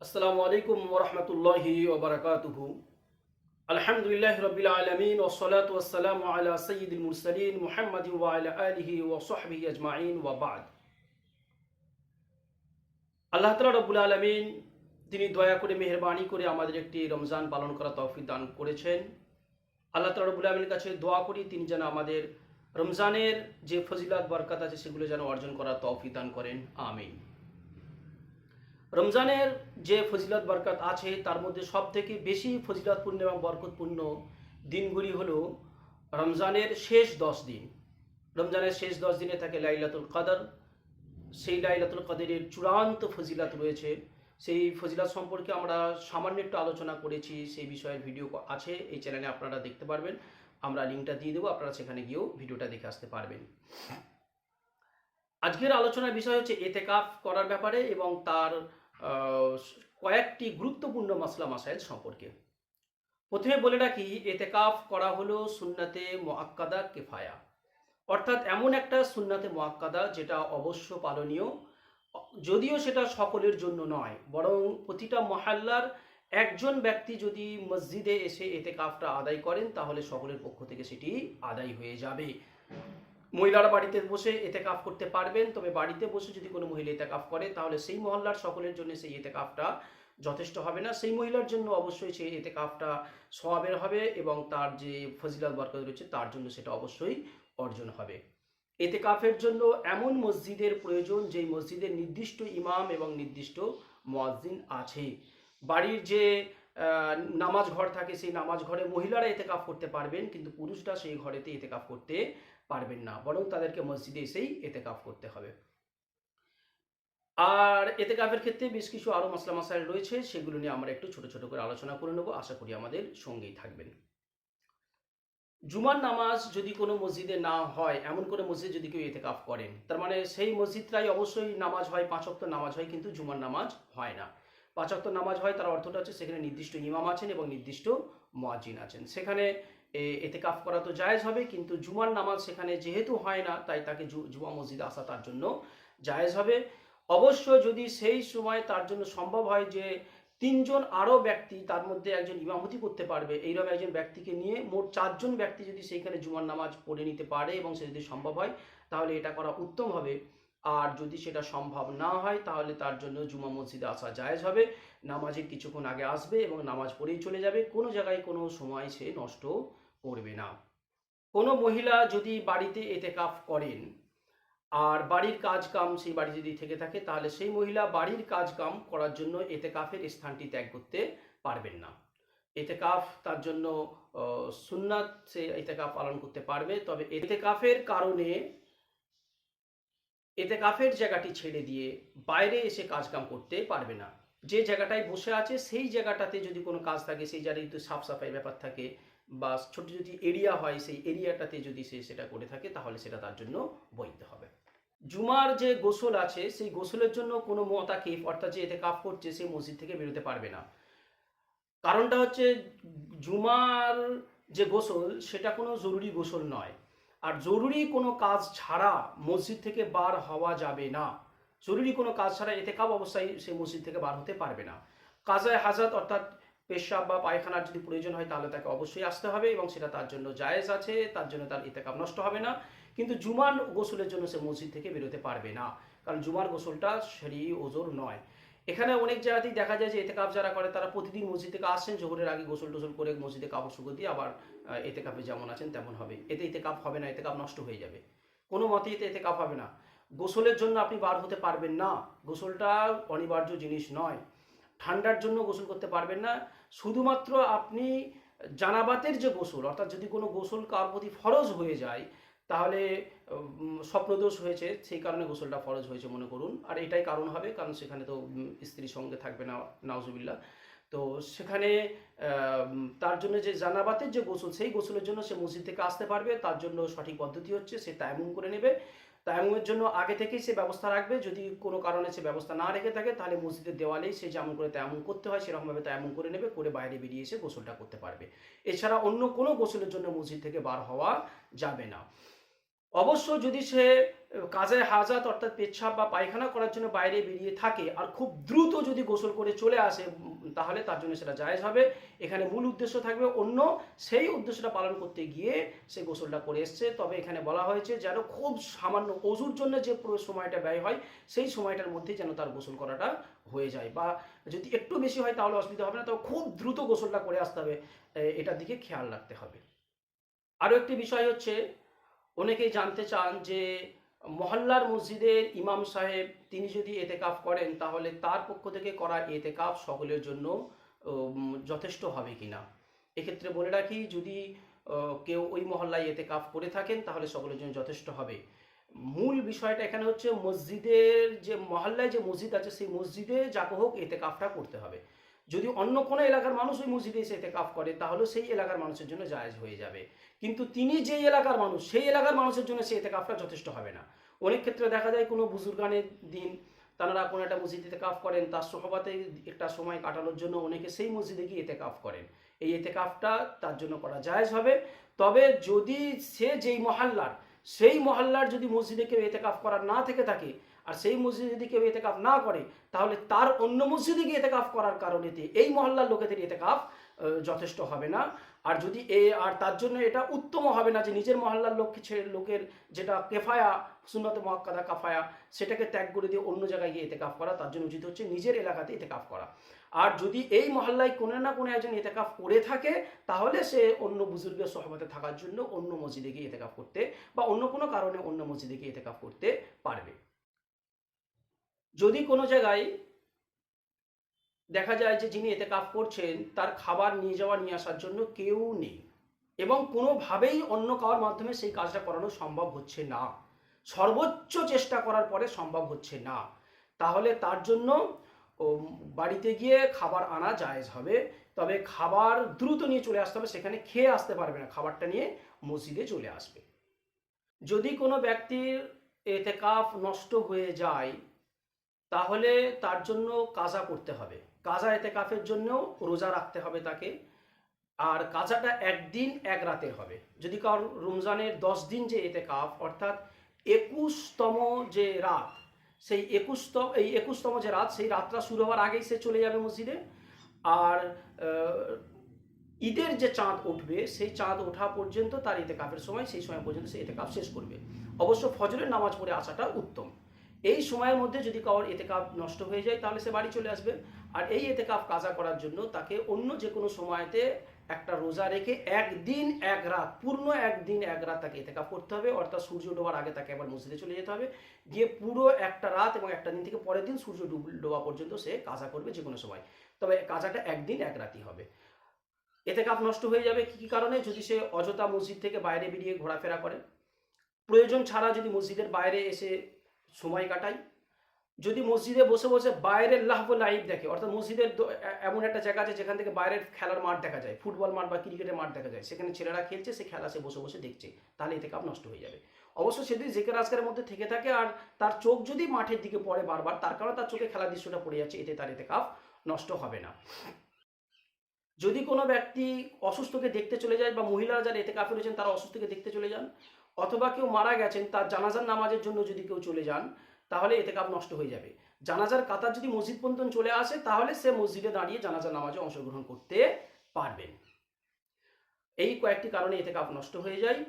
আসসালামু আলাইকুম ওয়া রাহমাতুল্লাহি ওয়া বারাকাতুহু। আলহামদুলিল্লাহি রাব্বিল আলামিন ওয়াস সালাতু ওয়াস সালামু আলা সাইয়্যিদিল মুরসালিন মুহাম্মাদিন ওয়া আলা আলিহি ওয়া সাহবিহি আজমাইন ওয়া বা'দ। আল্লাহ তাআলা রব্বুল আলামিন তিনি দয়া করে মেহেরবানি করে আমাদের একটি রমজান পালন করার তৌফিক দান করেছেন। আল্লাহ তাআলা রব্বুল আলামিনের কাছে দোয়া করি তিনি যেন আমাদের রমজানের যে ফজিলত বরকত আছে সেগুলো যেন অর্জন করার তৌফিক দান করেন। আমিন। রমজানের যে ফজিলত বরকত আছে তার মধ্যে সবথেকে বেশি ফজিলতপূর্ণ এবং বরকতপূর্ণ দিনগুলি হলো রমজানের শেষ 10 দিন। রমজানের শেষ 10 দিনে থাকে লাইলাতুল কদর। সেই লাইলাতুল কদরের চূড়ান্ত ফজিলত রয়েছে। সেই ফজিলত সম্পর্কে আমরা সামান্য একটু আলোচনা করেছি, সেই বিষয়ের ভিডিও আছে এই চ্যানেলে, আপনারা দেখতে পারবেন। আমরা লিঙ্কটা দিয়ে দেবো, আপনারা সেখানে গিয়েও ভিডিওটা দেখে আসতে পারবেন। আজকের আলোচনার বিষয় হচ্ছে এতেকাফ করার ব্যাপারে এবং তার কয়েকটি গুরুত্বপূর্ণ মাসলা মাসাইল সম্পর্কে। প্রথমে বলে রাখি, এতেকাফ করা হলো সুন্নাতে মুআক্কাদা কিফায়া, অর্থাৎ এমন একটা সুন্নাতে মুআক্কাদা যেটা অবশ্য পালনীয়, যদিও সেটা সকলের জন্য নয়, বরং প্রতিটা মহল্লার একজন ব্যক্তি যদি মসজিদে এসে এতেকাফটা আদায় করেন তাহলে সকলের পক্ষ থেকে সেটি আদায় হয়ে যাবে। মহিলারা বাড়িতে বসে এতেকাফ করতে পারবেন, তবে বাড়িতে বসে যদি কোনো মহিলা এতেকাফ করে তাহলে সেই মহল্লার সকলের জন্য সেই এতেকাফটা যথেষ্ট হবে না। সেই মহিলার জন্য অবশ্যই সেই এতেকাফটা সওয়াবের হবে এবং তার যে ফজিলত বরকত রয়েছে তার জন্য সেটা অবশ্যই অর্জন হবে। এতেকাফের জন্য এমন মসজিদের প্রয়োজন যেই মসজিদের নির্দিষ্ট ইমাম এবং নির্দিষ্ট মুয়াজ্জিন আছে। বাড়ির যে নামাজ ঘর থাকে সেই নামাজ ঘরে মহিলারা এতেকাফ করতে পারবেন, কিন্তু পুরুষরা সেই ঘরেতে এতেকাফ করতে পারবেন না, বরং তাদেরকে মসজিদে এসেই এতেকাফ করতে হবে। আর এতেকাফের ক্ষেত্রে বেশ কিছু আরও মাসলা মাসাইল রয়েছে, সেগুলো নিয়ে আমরা একটু ছোট ছোট করে আলোচনা করে নেব। আশা করি আমাদের সঙ্গেই থাকবেন। জুমার নামাজ যদি কোনো মসজিদে না হয়, এমন কোনো মসজিদ যদি কেউ এতেকাফ করেন, তার মানে সেই মসজিদটাই অবশ্যই নামাজ হয়, 5 ওয়াক্ত নামাজ হয়, কিন্তু জুমার নামাজ হয় না। 5 ওয়াক্ত নামাজ হয় তার অর্থটা হচ্ছে সেখানে নির্দিষ্ট ইমাম আছেন এবং নির্দিষ্ট মুয়াজ্জিন আছেন, সেখানে এতেকাফ করা তো জায়েজ হবে, কিন্তু জুমার নামাজ সেখানে যেহেতু হয় না তাই তাকে জুমা মসজিদে আসা তার জন্য জায়েজ হবে। অবশ্য যদি সেই সময় তার জন্য সম্ভব হয় যে 3 জন আরও ব্যক্তি, তার মধ্যে একজন ইমামতি করতে পারবে, এইরকম একজন ব্যক্তিকে নিয়ে মোট 4 জন ব্যক্তি যদি সেইখানে জুমার নামাজ পড়ে নিতে পারে এবং সে যদি সম্ভব হয় তাহলে এটা করা উত্তম হবে। আর যদি সেটা সম্ভব না হয় তাহলে তার জন্য জুমা মসজিদে আসা জায়েজ হবে। নামাজের কিছুক্ষণ আগে আসবে এবং নামাজ পড়েই চলে যাবে, কোনো জায়গায় কোনো সময় সে নষ্ট করবে না। কোনো মহিলা যদি বাড়িতে এতেকাফ করেন আর বাড়ির কাজ কাম সেই বাড়ি যদি থেকে থাকে তাহলে সেই মহিলা বাড়ির কাজ কাম করার জন্য এতেকাফের স্থানটি ত্যাগ করতে পারবেন না। এতেকাফ তার জন্য সুন্নাত, সে এতেকাফ পালন করতে পারবে, তবে এতেকাফের কারণে এতেকাফের জায়গাটি ছেড়ে দিয়ে বাইরে এসে কাজ কাম করতে পারবে না। যে জায়গাটায় বসে আছে সেই জায়গাটাতে যদি কোনো কাজ থাকে, সেই জায়গায় যদি সাফ সাফাই ব্যাপার থাকে বা ছোট যদি এরিয়া হয় সেই এরিয়াটাতে যদি সে সেটা করে থাকে তাহলে সেটা তার জন্য বৈধ হবে। জুমার যে গোসল আছে সেই গোসলের জন্য কোনো মুতাকিফ, অর্থাৎ যে এতেকাফ করছে সে মসজিদ থেকে বেরোতে পারবে না। কারণটা হচ্ছে জুমার যে গোসল সেটা কোনো জরুরি গোসল নয়, আর জরুরি কোনো কাজ ছাড়া মসজিদ থেকে বার হওয়া যাবে না। জরুরি কোনো কাজ ছাড়া এতেকাফ অবস্থায় সে মসজিদ থেকে বার হতে পারবে না। কাজায়ে হাজাত অর্থাৎ পেশাব বা পায়খানার যদি প্রয়োজন হয় তাহলে তাকে অবশ্যই আসতে হবে এবং সেটা তার জন্য জায়েজ আছে, তার জন্য তার ইতেকাফ নষ্ট হবে না। কিন্তু জুমার গোসলের জন্য সে মসজিদ থেকে বেরোতে পারবে না, কারণ জুমার গোসলটা শরঈ ওজর নয়। এখানে অনেক জায়গাতেই দেখা যায় যে এতেকাফ যারা করে তারা প্রতিদিন মসজিদ থেকে আসছেন, জোহরের আগে গোসল টোসল করে মসজিদে কাপড় শুকো দিয়ে আবার এতেকাফে যেমন আছেন তেমন হবে। এতে এতেকাফ হবে না, এতেকাফ নষ্ট হয়ে যাবে। কোনো মতেই এতে এতেকাফ হবে না। গোসলের জন্য আপনি বার হতে পারবেন না, গোসলটা অনিবার্য জিনিস নয়। ঠান্ডার জন্য গোসল করতে পারবেন না। শুধুমাত্র আপনি জানাবাতের যে গোসল, অর্থাৎ যদি কোনো গোসল কার প্রতি ফরজ হয়ে যায় তাহলে স্বপ্নদোষ হয়েছে সেই কারণে গোসলটা ফরজ হয়েছে মনে করুন, আর এটাই কারণ হবে, কারণ সেখানে তো স্ত্রীর সঙ্গে থাকবে না, নাউজুবিল্লাহ। তো সেখানে তার জন্য যে জানাবাতের যে গোসল সেই গোসলের জন্য সে মসজিদ থেকে আসতে পারবে। তার জন্য সঠিক পদ্ধতি হচ্ছে সে তায়াম্মুম করে নেবে। তায়াম্মুমের জন্য আগে থেকেই সে ব্যবস্থা রাখবে। যদি কোনো কারণে সে ব্যবস্থা না রেখে থাকে তাহলে মসজিদের দেওয়ালেই সে যেমন করে তায়াম্মুম করতে হয় সেরকমভাবে তায়াম্মুম করে নেবে, করে বাইরে বেরিয়ে এসে গোসলটা করতে পারবে। এছাড়া অন্য কোনো গোসলের জন্য মসজিদ থেকে বার হওয়া যাবে না। অবশ্য যদি সে কাজে হাজাত অর্থাৎ পেচ্ছাপ বা পায়খানা করার জন্য বাইরে বেরিয়ে থাকে আর খুব দ্রুত যদি গোসল করে চলে আসে, তাহলে তার জন্য সেটা জায়েজ হবে। এখানে মূল উদ্দেশ্য থাকবে অন্য, সেই উদ্দেশ্যটা পালন করতে গিয়ে সে গোসলটা করে এসছে। তবে এখানে বলা হয়েছে যেন খুব সামান্য অজুর জন্য যে পুরো সময়টা ব্যয় হয় সেই সময়টার মধ্যে যেন তার গোসল করাটা হয়ে যায়, বা যদি একটু বেশি হয় তাহলে অসুবিধা হবে না, তবে খুব দ্রুত গোসলটা করে আসতে হবে, এটার দিকে খেয়াল রাখতে হবে। আরও একটি বিষয় হচ্ছে, অনেকেই জানতে চান যে মহল্লার মসজিদের ইমাম সাহেব তিনি যদি এতেকাফ করেন তাহলে তার পক্ষ থেকে করা এতেকাফ সকলের জন্য যথেষ্ট হবে কিনা। এক্ষেত্রে বলে রাখি, যদি কেউ ওই মহল্লায় এতেকাফ করে থাকেন তাহলে সকলের জন্য যথেষ্ট হবে। মূল বিষয়টা এখানে হচ্ছে মসজিদের যে মহল্লায় যে মসজিদ আছে সেই মসজিদে যাকে হোক এতেকাফটা করতে হবে। যদি অন্য কোনো এলাকার মানুষ ওই মসজিদে এসে এতেকাফ করে তাহলে সেই এলাকার মানুষের জন্য জায়েজ হয়ে যাবে, কিন্তু তিনি যেই এলাকার মানুষ সেই এলাকার মানুষের জন্য সেই এতেকাফটা যথেষ্ট হবে না। অনেক ক্ষেত্রে দেখা যায় কোনো বুজুর্গানের দিন তারা কোনো একটা মসজিদে এতেকাফ করেন, তার সোহবাতে একটা সময় কাটানোর জন্য অনেকে সেই মসজিদে গিয়ে এতেকাফ করেন, এই এতেকাফটা তার জন্য করা জায়েজ হবে। তবে যদি সে যেই মহল্লার সেই মহল্লার যদি মসজিদে কেউ এতেকাফ করার না থেকে থাকে আর সেই মসজিদে যদি কেউ এতেকাফ না করে তাহলে তার অন্য মসজিদে গিয়ে এতেকাফ করার কারণেতে এই মহল্লার লোকেদের এতেকাফ যথেষ্ট হবে না। আর যদি আর তার জন্য এটা উত্তম হবে না যে নিজের মহল্লার লোকের যেটা কেফায়া সুন্নতে মুআক্কাদা কাফায়া সেটাকে ত্যাগ করে দিয়ে অন্য জায়গায় গিয়ে এতেকাফ করা, তার জন্য উচিত হচ্ছে নিজের এলাকাতে এতেকাফ করা। আর যদি এই মহল্লায় কোনো না কোনো একজন এতেকাফ করে থাকে তাহলে সে অন্য বুজুর্গের সহবতে থাকার জন্য অন্য মসজিদে গিয়ে এতেকাফ করতে বা অন্য কোনো কারণে অন্য মসজিদে গিয়ে এতেকাফ করতে পারবে। যদি কোনো জায়গায় দেখা যায় যে যিনি এতেকাফ করছেন তার খাবার নিয়ে যাওয়া নিয়ে আসার জন্য কেউ নেই এবং কোনোভাবেই অন্য কারোর মাধ্যমে সেই কাজটা করানো সম্ভব হচ্ছে না, সর্বোচ্চ চেষ্টা করার পরে সম্ভব হচ্ছে না, তাহলে তার জন্য বাড়িতে গিয়ে খাবার আনা জায়েজ হবে। তবে খাবার দ্রুত নিয়ে চলে আসতে হবে, সেখানে খেয়ে আসতে পারবে না, খাবারটা নিয়ে মসজিদে চলে আসবে। যদি কোনো ব্যক্তির এতেকাফ নষ্ট হয়ে যায় তাহলে তার জন্য কাজা করতে হবে, কাজা এতেকাফের জন্য রোজা রাখতে হবে তাকে, আর কাজাটা একদিন এক রাতের হবে। যদি কারোর রমজানের 10 দিন যে এতেকাফ অর্থাৎ 21তম যে রাত, সেই 21তম যে রাত সেই রাতটা শুরু হওয়ার আগেই সে চলে যাবে মসজিদে, আর ঈদের যে চাঁদ উঠবে সেই চাঁদ ওঠা পর্যন্ত তার এতেকাফের সময়, সেই সময় পর্যন্ত সে এতেকাফ শেষ করবে। অবশ্য ফজরের নামাজ পড়ে আসাটা উত্তম। এই সময়ের মধ্যে যদি কারোর এতেকাফ নষ্ট হয়ে যায় তাহলে সে বাড়ি চলে আসবে। আর এই এতেকাফ কাজা করার জন্য তাকে অন্য যে কোনো সময়তে একটা রোজা রেখে একদিন এক রাত, পূর্ণ একদিন এক রাত তাকে এতেকাফ করতে হবে, অর্থাৎ সূর্য ডোবার আগে তাকে আবার মসজিদে চলে যেতে হবে, গিয়ে পুরো একটা রাত এবং একটা দিন থেকে পরের দিন সূর্য ডোবা পর্যন্ত সে কাজা করবে যে কোনো সময়, তবে কাজাটা একদিন এক রাতই হবে। এতেকাফ নষ্ট হয়ে যাবে কী কী কারণে? যদি সে অযথা মসজিদ থেকে বাইরে বেরিয়ে ঘোরাফেরা করে, প্রয়োজন ছাড়া যদি মসজিদের বাইরে এসে সময় কাটায়, যদি মসজিদে বসে বসে বাইরের লাহব লাইভ দেখে, অর্থাৎ মসজিদের এমন একটা জায়গা আছে যেখান থেকে বাইরের খেলার মাঠ দেখা যায়, ফুটবল মাঠ বা ক্রিকেটের মাঠ দেখা যায়, সেখানে ছেলেরা খেলছে, সে খেলা সে বসে বসে দেখছে, তাহলে এতেকাফ নষ্ট হয়ে যাবে। অবশ্য সে যদি জিকির আজকারের মধ্যে থেকে থাকে আর তার চোখ যদি মাঠের দিকে পড়ে বারবার, তার কারণে তার চোখে খেলার দৃশ্যটা পড়ে যাচ্ছে, এতে তার এতেকাফ নষ্ট হবে না। যদি কোনো ব্যক্তি অসুস্থকে দেখতে চলে যায় বা মহিলারা যারা এতেকাফে রয়েছেন তারা অসুস্থকে দেখতে চলে যান, অথবা কেউ মারা গেছেন তার জানাজার নামাজের জন্য যদি কেউ চলে যান তাহলে এতেকাফ নষ্ট হয়ে যাবে। জানাজার কাতার যদি মসজিদ পর্যন্ত চলে আসে তাহলে সে মসজিদে দাঁড়িয়ে জানাজার নামাজে অংশগ্রহণ করতে পারবেন। এই কয়েকটি কারণে এতেকাফ নষ্ট হয়ে যায়।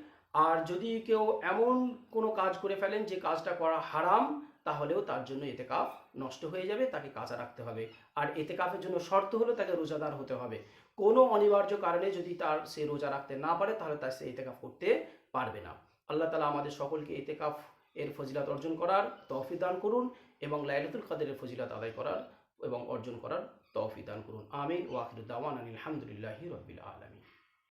আর যদি কেউ এমন কোনো কাজ করে ফেলেন যে কাজটা করা হারাম তাহলেও তার জন্য এতেকাফ নষ্ট হয়ে যাবে, তাকে কাজা রাখতে হবে। আর এতেকাফের জন্য শর্ত হলো তাকে রোজাদার হতে হবে। কোনো অনিবার্য কারণে যদি সে রোজা রাখতে না পারে তাহলে তার সে এতেকাফ করতে পারবে না। আল্লাহ তাআলা আমাদের সকলকে এতেকাফ এর ফজিলত অর্জন করার তৌফিক দান করুন এবং লাইলাতুল কদরের ফজিলত আদায় করার এবং অর্জন করার তৌফিক দান করুন। আমিন ওয়া আখিরু দাওয়ানা আলহামদুলিল্লাহি রাব্বিল আলামিন।